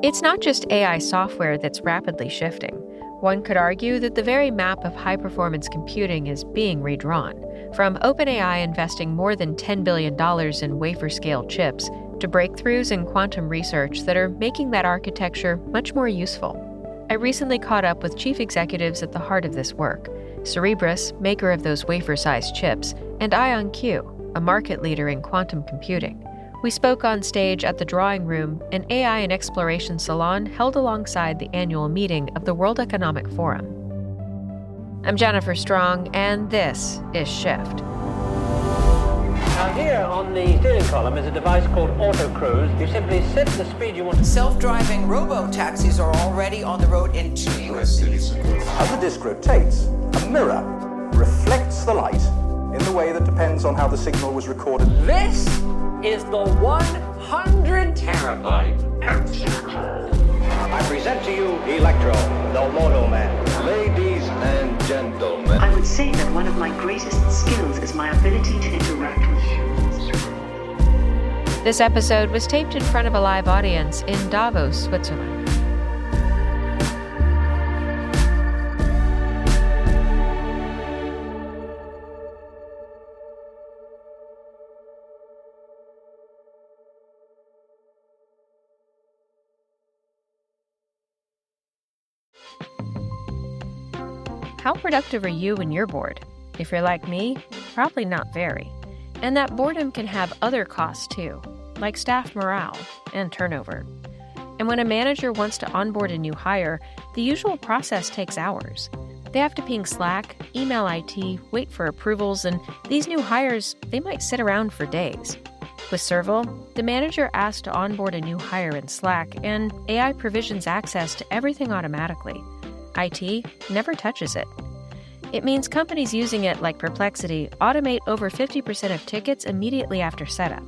It's not just AI software that's rapidly shifting. One could argue that the very map of high-performance computing is being redrawn, from OpenAI investing more than $10 billion in wafer-scale chips to breakthroughs in quantum research that are making that architecture much more useful. I recently caught up with chief executives at the heart of this work, Cerebras, maker of those wafer-sized chips, and IonQ, a market leader in quantum computing. We spoke on stage at the Drawing Room, an AI and Exploration Salon held alongside the annual meeting of the World Economic Forum. I'm Jennifer Strong, and this is Shift. Now here on the steering column is a device called Auto Cruise. You simply set the speed you want. Self-driving robo-taxis are already on the road in US cities. As the disk rotates, a mirror reflects the light in the way that depends on how the signal was recorded. This is the 100 terabyte I present to you Electro, the Moto Man. Ladies and gentlemen, I would say that one of my greatest skills is my ability to interact with humans. This episode was taped in front of a live audience in Davos, Switzerland. How productive are you when you're bored? If you're like me, probably not very. And that boredom can have other costs too, like staff morale and turnover. And when a manager wants to onboard a new hire, the usual process takes hours. They have to ping Slack, email IT, wait for approvals, and these new hires, they might sit around for days. With Serval, the manager asks to onboard a new hire in Slack, and AI provisions access to everything automatically. IT never touches it. It means companies using it, like Perplexity, automate over 50% of tickets immediately after setup.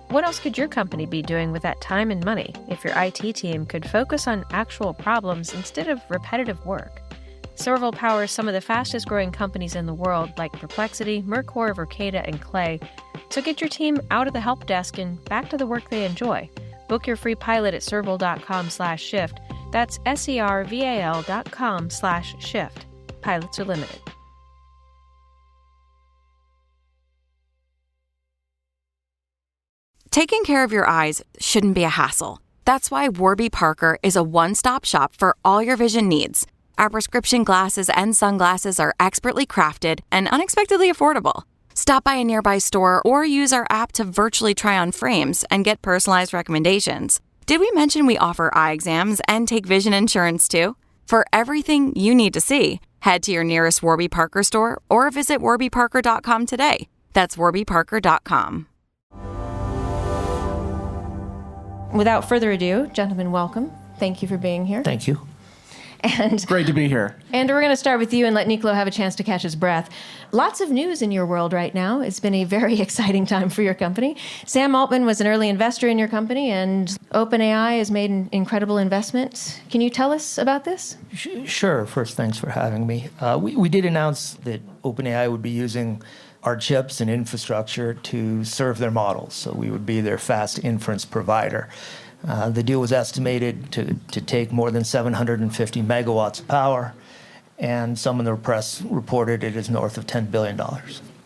What else could your company be doing with that time and money if your IT team could focus on actual problems instead of repetitive work? Serval powers some of the fastest growing companies in the world, like Perplexity, Mercor, Verkada, and Clay. So get your team out of the help desk and back to the work they enjoy. Book your free pilot at serval.com/shift. That's serval.com/shift. Pilots are limited. Taking care of your eyes shouldn't be a hassle. That's why Warby Parker is a one-stop shop for all your vision needs. Our prescription glasses and sunglasses are expertly crafted and unexpectedly affordable. Stop by a nearby store or use our app to virtually try on frames and get personalized recommendations. Did we mention we offer eye exams and take vision insurance too? For everything you need to see, head to your nearest Warby Parker store or visit warbyparker.com today. That's warbyparker.com. Without further ado, gentlemen, welcome. Thank you for being here. Thank you. And great to be here. And we're going to start with you and let Niccolo have a chance to catch his breath. Lots of news in your world right now. It's been a very exciting time for your company. Sam Altman was an early investor in your company, and OpenAI has made an incredible investment. Can you tell us about this? Sure. First, thanks for having me. We did announce that OpenAI would be using our chips and infrastructure to serve their models, so we would be their fast inference provider. The deal was estimated to take more than 750 megawatts of power, and some in the press reported it is north of $10 billion.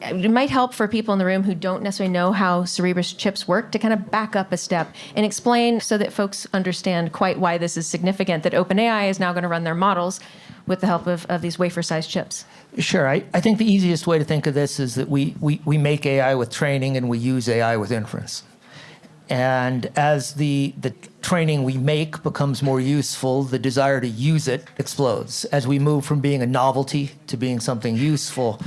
It might help for people in the room who don't necessarily know how Cerebras chips work to kind of back up a step and explain so that folks understand quite why this is significant, that OpenAI is now going to run their models with the help of these wafer-sized chips. Sure. I think the easiest way to think of this is that we make AI with training and we use AI with inference. And as the training we make becomes more useful, the desire to use it explodes. As we move from being a novelty to being something useful,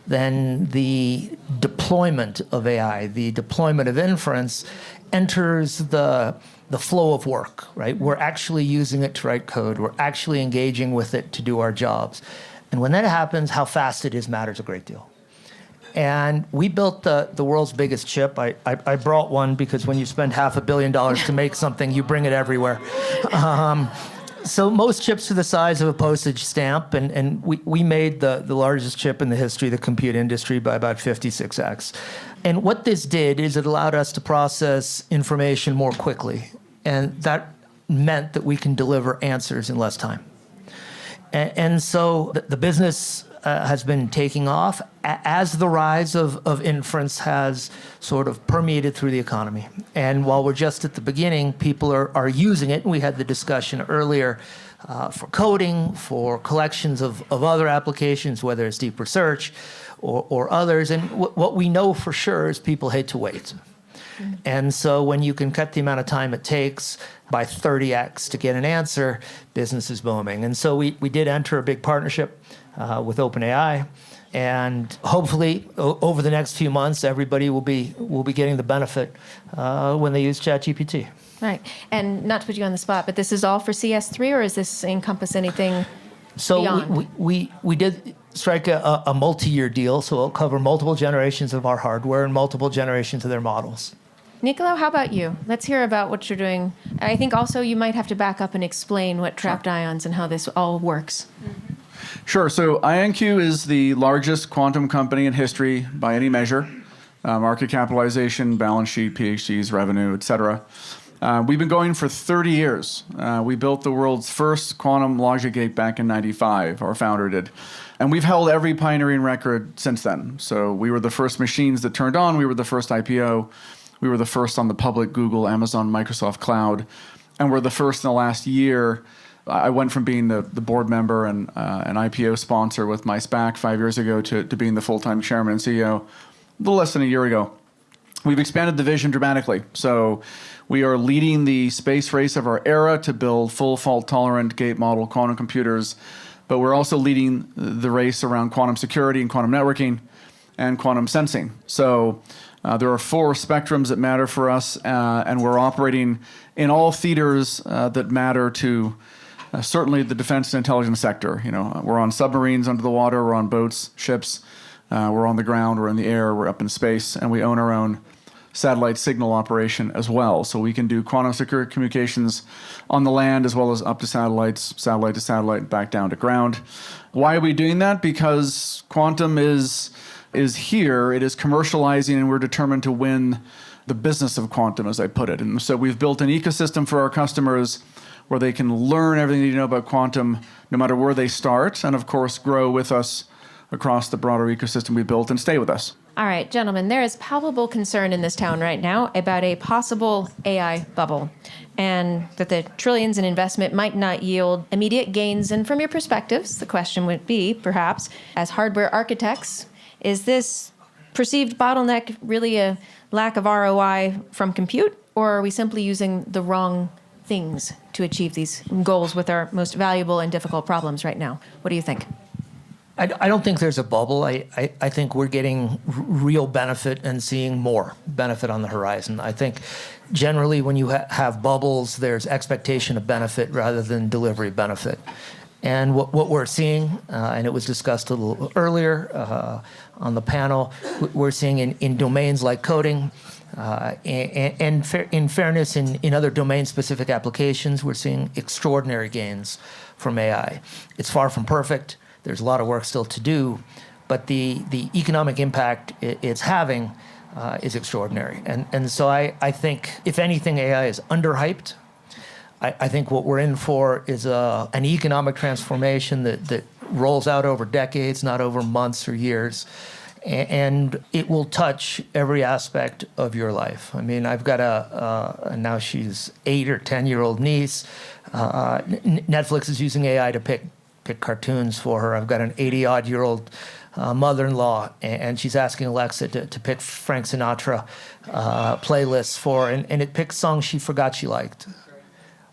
then the deployment of AI, the deployment of inference, enters the flow of work, right? We're actually using it to write code. We're actually engaging with it to do our jobs. And when that happens, how fast it is matters a great deal. And we built the world's biggest chip. I brought one because when you spend $500 million to make something, you bring it everywhere. So most chips are the size of a postage stamp, and we made the largest chip in the history of the compute industry by about 56x. And what this did is it allowed us to process information more quickly. And that meant that we can deliver answers in less time. And so the business has been taking off as the rise of inference has sort of permeated through the economy. And while we're just at the beginning, people are using it. And we had the discussion earlier for coding, for collections of other applications, whether it's deep research or others. And what we know for sure is people hate to wait. And so when you can cut the amount of time it takes by 30x to get an answer, business is booming. And so we did enter a big partnership with OpenAI. And hopefully over the next few months, everybody will be getting the benefit when they use ChatGPT. Right. And not to put you on the spot, but this is all for CS3, or does this encompass anything beyond? We did strike a multi-year deal, so it'll cover multiple generations of our hardware and multiple generations of their models. Niccolo, how about you? Let's hear about what you're doing. I think also you might have to back up and explain what trapped ions and how this all works. Sure. So IonQ is the largest quantum company in history by any measure. Market capitalization, balance sheet, PhDs, revenue, et cetera. We've been going for 30 years. We built the world's first quantum logic gate back in '95, our founder did. And we've held every pioneering record since then. So we were the first machines that turned on. We were the first IPO. We were the first on the public Google, Amazon, Microsoft cloud. And we're the first in the last year. I went from being the board member and an IPO sponsor with my SPAC 5 years ago to being the full-time chairman and CEO a little less than a year ago. We've expanded the vision dramatically. So we are leading the space race of our era to build full fault-tolerant gate model quantum computers. But we're also leading the race around quantum security and quantum networking and quantum sensing. So there are 4 spectrums that matter for us, and we're operating in all theaters that matter to certainly the defense and intelligence sector. You know, we're on submarines under the water, we're on boats, ships, we're on the ground, we're in the air, we're up in space, and we own our own satellite signal operation as well. So we can do quantum secure communications on the land as well as up to satellites, satellite to satellite, back down to ground. Why are we doing that? Because quantum is here, it is commercializing, and we're determined to win the business of quantum, as I put it. And so we've built an ecosystem for our customers where they can learn everything they need to know about quantum no matter where they start, and of course grow with us across the broader ecosystem we built and stay with us. All right, gentlemen, there is palpable concern in this town right now about a possible AI bubble, and that the trillions in investment might not yield immediate gains. And from your perspectives, the question would be, perhaps, as hardware architects, is this perceived bottleneck really a lack of ROI from compute, or are we simply using the wrong things to achieve these goals with our most valuable and difficult problems right now? What do you think? I don't think there's a bubble. I think we're getting real benefit and seeing more benefit on the horizon. I think generally when you have bubbles, there's expectation of benefit rather than delivery benefit. And what we're seeing, and it was discussed a little earlier on the panel, we're seeing in domains like coding, and in fairness, in other domain-specific applications, we're seeing extraordinary gains from AI. It's far from perfect. There's a lot of work still to do, but the economic impact it's having is extraordinary. And so I think, if anything, AI is underhyped. I think what we're in for is an economic transformation that rolls out over decades, not over months or years. And it will touch every aspect of your life. I mean, I've got now she's 8 or 10-year-old niece. Netflix is using AI to pick cartoons for her. I've got an 80-odd-year-old mother-in-law, and she's asking Alexa to pick Frank Sinatra playlists for her, and it picks songs she forgot she liked.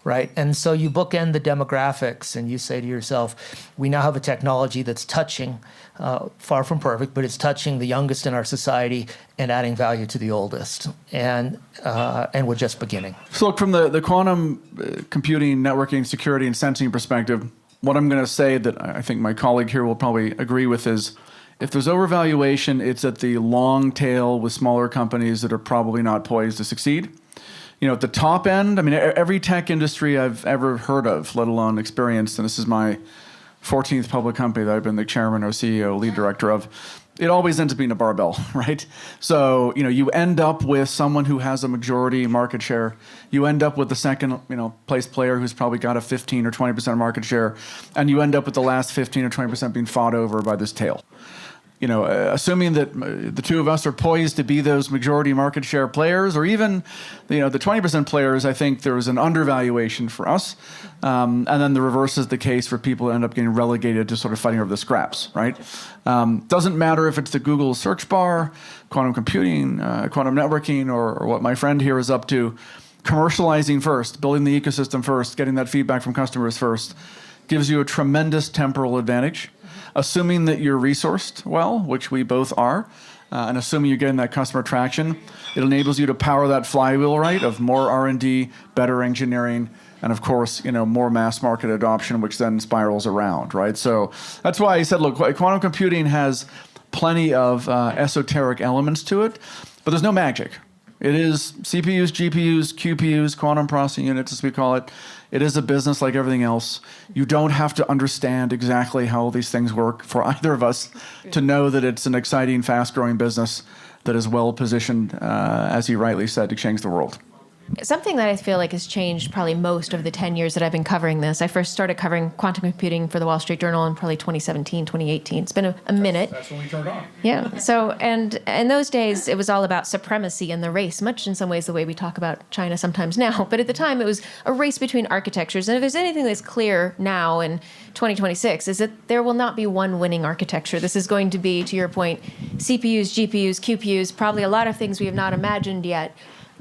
Right? And so you bookend the demographics and you say to yourself, we now have a technology that's touching, far from perfect, but it's touching the youngest in our society and adding value to the oldest. And we're just beginning. So look, from the quantum computing, networking, security, and sensing perspective, what I'm going to say that I think my colleague here will probably agree with is, if there's overvaluation, it's at the long tail with smaller companies that are probably not poised to succeed. You know, at the top end, I mean, every tech industry I've ever heard of, let alone experienced, and this is my 14th public company that I've been the chairman or CEO, lead director of, it always ends up being a barbell, right? So, you end up with someone who has a majority market share. You end up with the second, place player who's probably got a 15 or 20% market share. And you end up with the last 15 or 20% being fought over by this tail. Assuming that the two of us are poised to be those majority market share players, or even, the 20% players, I think there is an undervaluation for us. And then the reverse is the case for people who end up getting relegated to sort of fighting over the scraps, right? Doesn't matter if it's the Google search bar, quantum computing, quantum networking, or what my friend here is up to. Commercializing first, building the ecosystem first, getting that feedback from customers first, gives you a tremendous temporal advantage. Assuming that you're resourced well, which we both are, and assuming you're getting that customer traction, it enables you to power that flywheel, right, of more R&D, better engineering, and of course, more mass market adoption, which then spirals around, right? So that's why I said, look, quantum computing has plenty of esoteric elements to it, but there's no magic. It is CPUs, GPUs, QPUs, quantum processing units, as we call it. It is a business like everything else. You don't have to understand exactly how these things work for either of us to know that it's an exciting, fast-growing business that is well-positioned, as you rightly said, to change the world. Something that I feel like has changed probably most of the 10 years that I've been covering this. I first started covering quantum computing for the Wall Street Journal in probably 2017, 2018. It's been a minute. That's when we turned on. Yeah. So, and in those days, it was all about supremacy in the race, much in some ways the way we talk about China sometimes now. But at the time, it was a race between architectures. And if there's anything that's clear now in 2026, is that there will not be one winning architecture. This is going to be, to your point, CPUs, GPUs, QPUs, probably a lot of things we have not imagined yet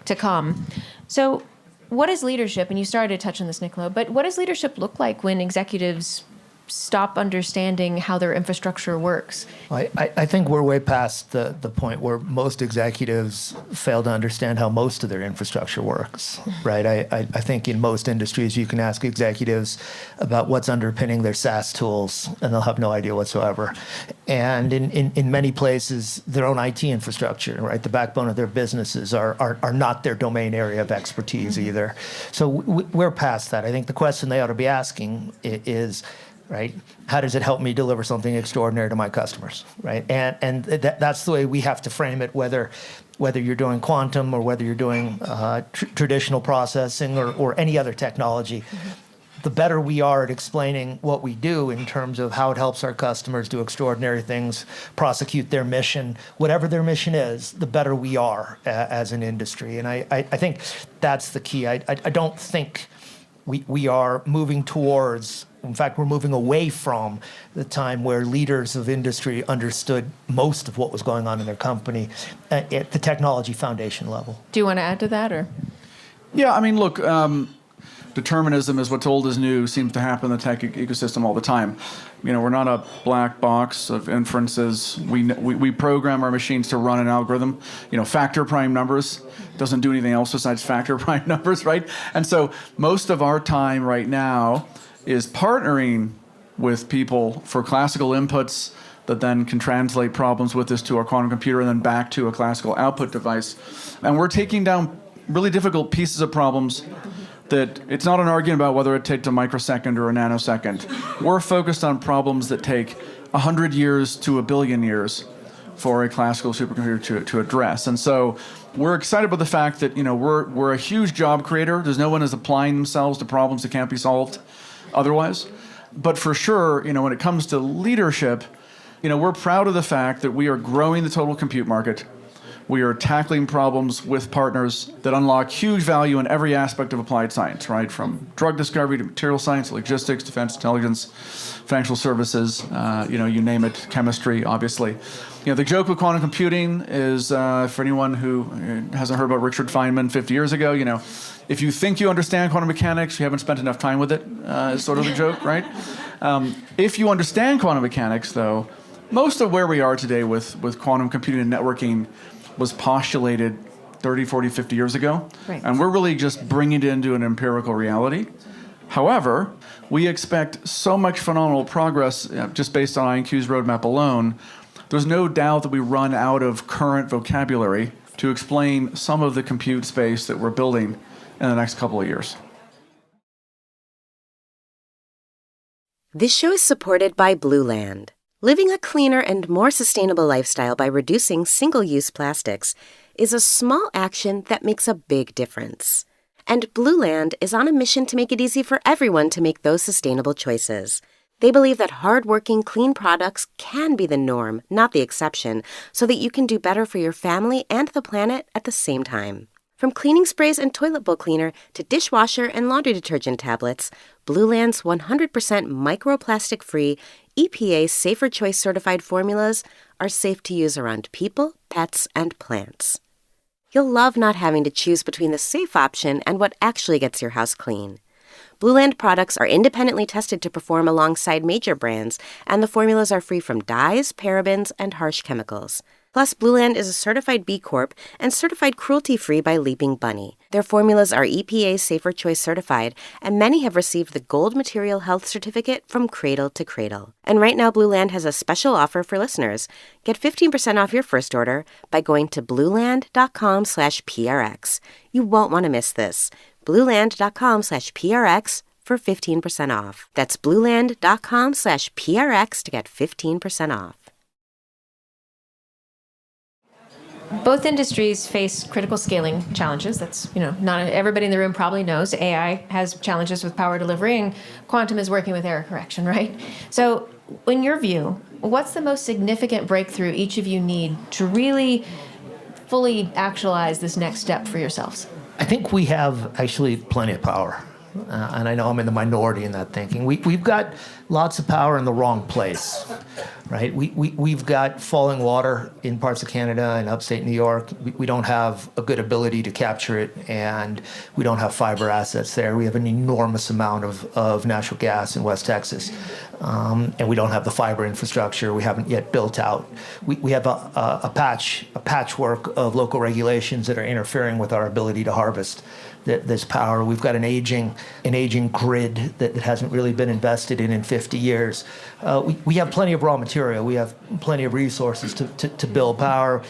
to come. So what is leadership, and you started to touch on this, Niccolo, but what does leadership look like when executives stop understanding how their infrastructure works? I think we're way past the point where most executives fail to understand how most of their infrastructure works, right? I think in most industries you can ask executives about what's underpinning their SaaS tools, and they'll have no idea whatsoever. And in many places, their own IT infrastructure, right, the backbone of their businesses are not their domain area of expertise either. So we're past that. I think the question they ought to be asking is, right, how does it help me deliver something extraordinary to my customers, right? And that's the way we have to frame it, whether you're doing quantum or whether you're doing traditional processing or any other technology. Mm-hmm. The better we are at explaining what we do in terms of how it helps our customers do extraordinary things, prosecute their mission, whatever their mission is, the better we are as an industry. And I think that's the key. I don't think we are moving towards, in fact, we're moving away from the time where leaders of industry understood most of what was going on in their company at the technology foundation level. Do you want to add to that, or? Yeah, I mean, look, determinism is what's old is new, seems to happen in the tech ecosystem all the time. We're not a black box of inferences. We program our machines to run an algorithm. Factor prime numbers doesn't do anything else besides factor prime numbers, right? And so most of our time right now is partnering with people for classical inputs that then can translate problems with this to our quantum computer and then back to a classical output device. And we're taking down really difficult pieces of problems that it's not an argument about whether it takes a microsecond or a nanosecond. We're focused on problems that take 100 years to 1 billion years for a classical supercomputer to address. And so we're excited about the fact that we're a huge job creator. There's no one is applying themselves to problems that can't be solved otherwise. But for sure, when it comes to leadership, we're proud of the fact that we are growing the total compute market. We are tackling problems with partners that unlock huge value in every aspect of applied science, right? From drug discovery to material science, logistics, defense intelligence, financial services, you name it, chemistry, obviously. The joke with quantum computing is, for anyone who hasn't heard about Richard Feynman 50 years ago, if you think you understand quantum mechanics, you haven't spent enough time with it, is sort of the joke, right? If you understand quantum mechanics, though, most of where we are today with quantum computing and networking was postulated 30, 40, 50 years ago. Right. And we're really just bringing it into an empirical reality. However, we expect so much phenomenal progress just based on IonQ's roadmap alone. There's no doubt that we run out of current vocabulary to explain some of the compute space that we're building in the next couple of years. This show is supported by Blue Land. Living a cleaner and more sustainable lifestyle by reducing single-use plastics is a small action that makes a big difference. And Blue Land is on a mission to make it easy for everyone to make those sustainable choices. They believe that hardworking, clean products can be the norm, not the exception, so that you can do better for your family and the planet at the same time. From cleaning sprays and toilet bowl cleaner to dishwasher and laundry detergent tablets, Blue Land's 100% microplastic-free, EPA Safer Choice certified formulas are safe to use around people, pets, and plants. You'll love not having to choose between the safe option and what actually gets your house clean. Blue Land products are independently tested to perform alongside major brands, and the formulas are free from dyes, parabens, and harsh chemicals. Plus, Blue Land is a certified B Corp and certified cruelty-free by Leaping Bunny. Their formulas are EPA Safer Choice certified, and many have received the Gold Material Health Certificate from cradle to cradle. And right now, Blue Land has a special offer for listeners. Get 15% off your first order by going to blueland.com/PRX. You won't want to miss this. blueland.com/PRX for 15% off. That's blueland.com/PRX to get 15% off. Both industries face critical scaling challenges. That's, not everybody in the room probably knows. AI has challenges with power delivery, and quantum is working with error correction, right? So, in your view, what's the most significant breakthrough each of you need to really fully actualize this next step for yourselves? I think we have actually plenty of power. And I know I'm in the minority in that thinking. We've got lots of power in the wrong place, right? We've got falling water in parts of Canada and upstate New York. We don't have a good ability to capture it, and we don't have fiber assets there. We have an enormous amount of natural gas in West Texas, and we don't have the fiber infrastructure. We haven't yet built out. We have a patchwork of local regulations that are interfering with our ability to harvest this power. We've got an aging grid that hasn't really been invested in 50 years. We have plenty of raw material. We have plenty of resources to build power.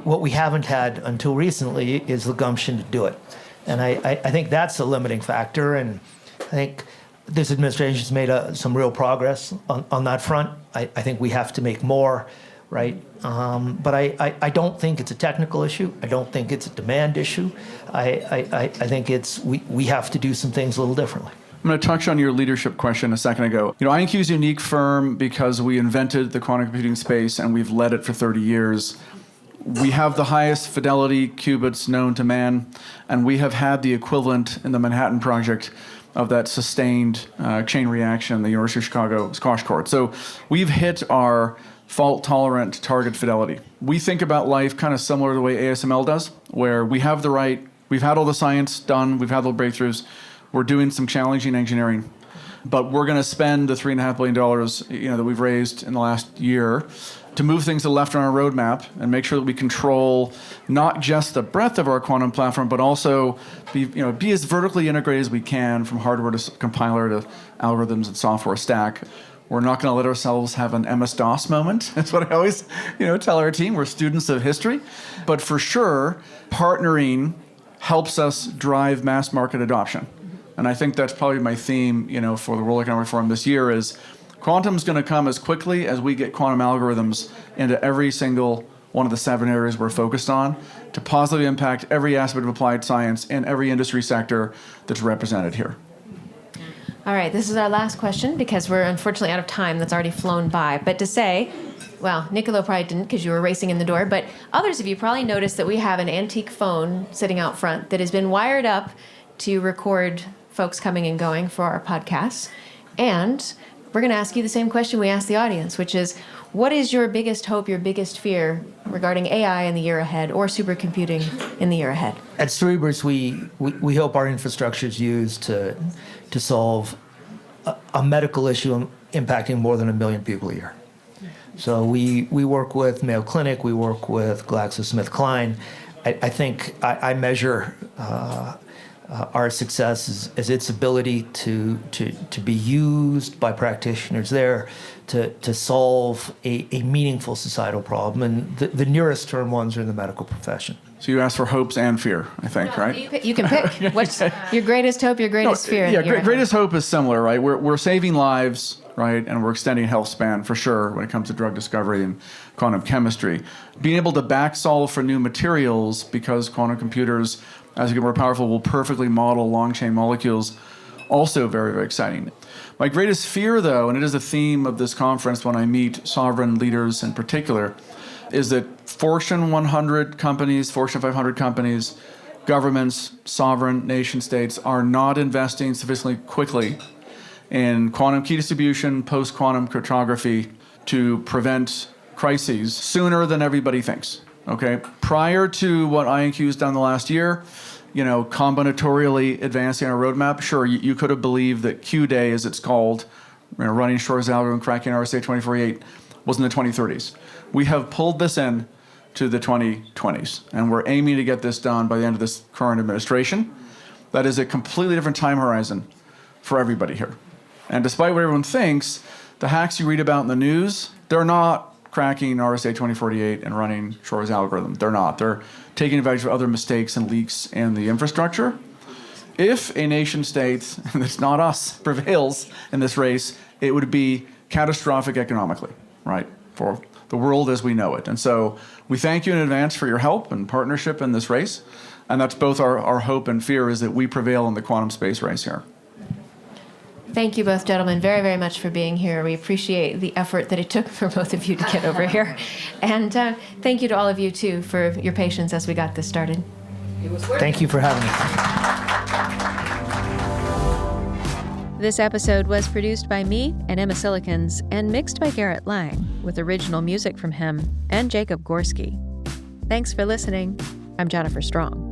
What we haven't had until recently is the gumption to do it. And I think that's a limiting factor. And I think this administration's made some real progress on that front. I think we have to make more. Right, but I don't think it's a technical issue. I don't think it's a demand issue. I think we have to do some things a little differently. I'm going to touch on your leadership question a second ago. IonQ is a unique firm because we invented the quantum computing space and we've led it for 30 years. We have the highest fidelity qubits known to man, and we have had the equivalent in the Manhattan Project of that sustained chain reaction, the University of Chicago squash court. So we've hit our fault-tolerant target fidelity. We think about life kind of similar to the way ASML does, where we've had all the science done, we've had the breakthroughs, we're doing some challenging engineering, but we're going to spend the $3.5 billion that we've raised in the last year to move things to the left on our roadmap and make sure that we control not just the breadth of our quantum platform, but also be as vertically integrated as we can, from hardware to compiler to algorithms and software stack. We're not going to let ourselves have an MS-DOS moment. That's what I always, tell our team. We're students of history. But for sure, partnering helps us drive mass market adoption. And I think that's probably my theme, for the World Economic Forum this year is quantum's going to come as quickly as we get quantum algorithms into every single one of the 7 areas we're focused on to positively impact every aspect of applied science in every industry sector that's represented here. All right, this is our last question because we're unfortunately out of time. That's already flown by. But to say, well, Niccolo probably didn't because you were racing in the door, but others of you probably noticed that we have an antique phone sitting out front that has been wired up to record folks coming and going for our podcasts. And we're going to ask you the same question we asked the audience, which is, what is your biggest hope, your biggest fear regarding AI in the year ahead or supercomputing in the year ahead? At Cerebras, we hope our infrastructure is used to solve a medical issue impacting more than 1 million people a year. So we work with Mayo Clinic, we work with GlaxoSmithKline. I think I measure our success as its ability to be used by practitioners there to solve a meaningful societal problem. And the nearest term ones are in the medical profession. So you asked for hopes and fear, I think, right? You can pick. What's your greatest hope, your greatest fear? Yeah, greatest hope is similar, right? We're saving lives right? And we're extending health span for sure when it comes to drug discovery and quantum chemistry. Being able to back solve for new materials because quantum computers, as they get more powerful, will perfectly model long-chain molecules, also very, very exciting. My greatest fear, though, and it is a theme of this conference when I meet sovereign leaders in particular, is that Fortune 100 companies, Fortune 500 companies, governments, sovereign nation states are not investing sufficiently quickly in quantum key distribution, post-quantum cryptography to prevent crises sooner than everybody thinks, okay? Prior to what IonQ has done the last year, combinatorially advancing our roadmap, sure, you could have believed that Q-Day, as it's called, running Shor's algorithm, cracking RSA 2048, was in the 2030s. We have pulled this in to the 2020s, and we're aiming to get this done by the end of this current administration. That is a completely different time horizon for everybody here. And despite what everyone thinks, the hacks you read about in the news, they're not cracking RSA 2048 and running Shor's algorithm. They're not. They're taking advantage of other mistakes and leaks in the infrastructure. If a nation state, and it's not us, prevails in this race, it would be catastrophic economically, right, for the world as we know it. And so we thank you in advance for your help and partnership in this race. And that's both our hope and fear, is that we prevail in the quantum space race here. Thank you both, gentlemen, very, very much for being here. We appreciate the effort that it took for both of you to get over here. And thank you to all of you, too, for your patience as we got this started. Thank you for having me. This episode was produced by me and Emma Silicons and mixed by Garrett Lang, with original music from him and Jacob Gorski. Thanks for listening. I'm Jennifer Strong.